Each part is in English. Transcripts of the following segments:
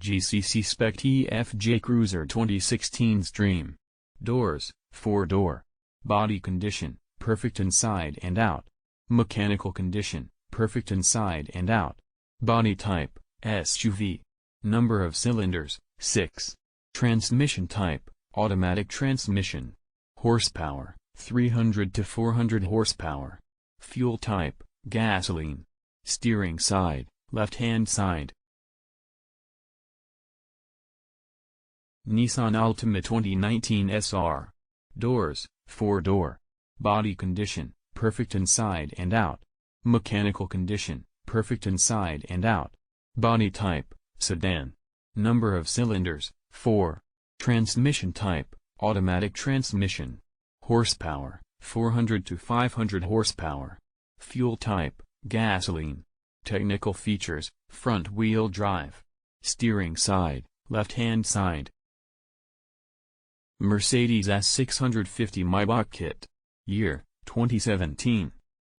GCC SPEC TFJ Cruiser 2016 TREAME. Doors, 4-door. Body condition, perfect inside and out. Mechanical condition, perfect inside and out. Body type, SUV. Number of cylinders, 6. Transmission type, automatic transmission. Horsepower, 300 to 400 horsepower. Fuel type, gasoline. Steering side, left-hand side. Nissan Altima 2019 SR. Doors, 4-door. Body condition, perfect inside and out. Mechanical condition, perfect inside and out. Body type, sedan. Number of cylinders, 4. Transmission type, automatic transmission. Horsepower, 400 to 500 horsepower. Fuel type, gasoline. Technical features, front-wheel drive. Steering side, left-hand side. Mercedes S650 Maybach kit. Year, 2017.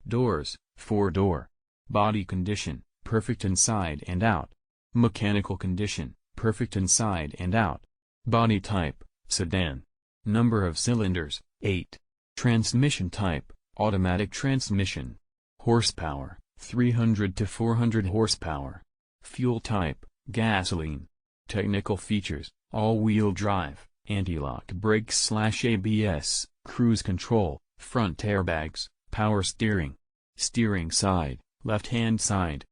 Doors, 4-door. Body condition, perfect inside and out. Mechanical condition, perfect inside and out. Body type, sedan. Number of cylinders, 8. Transmission type, automatic transmission. Horsepower, 300 to 400 horsepower. Fuel type, gasoline. Technical features, all-wheel drive, anti-lock brakes/ABS, cruise control, front airbags, power steering. Steering side, left-hand side.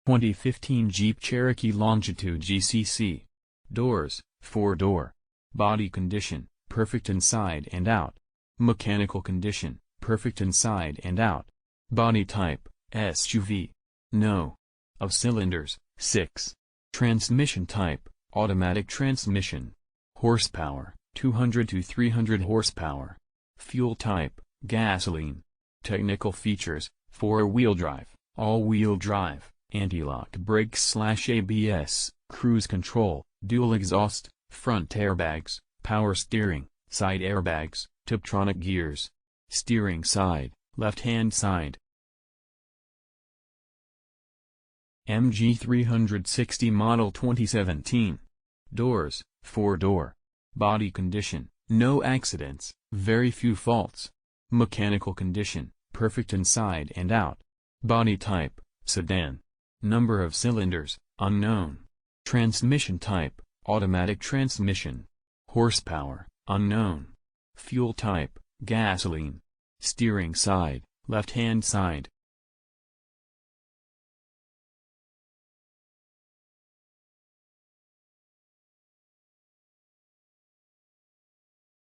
2015 Jeep Cherokee Longitude GCC. Doors, 4-door. Body condition, perfect inside and out. Mechanical condition, perfect inside and out. Body type, SUV. No. Of cylinders, 6. Transmission type, automatic transmission. Horsepower, 200 to 300 horsepower. Fuel type, gasoline. Technical features, 4-wheel drive, all-wheel drive, anti-lock brakes/ABS, cruise control, dual exhaust, front airbags, power steering, side airbags, Tiptronic gears. Steering side, left-hand side. MG 360 model 2017. Doors, 4-door. Body condition, no accidents, very few faults. Mechanical condition, perfect inside and out. Body type, sedan. Number of cylinders, unknown. Transmission type, automatic transmission. Horsepower, unknown. Fuel type, gasoline. Steering side, left-hand side.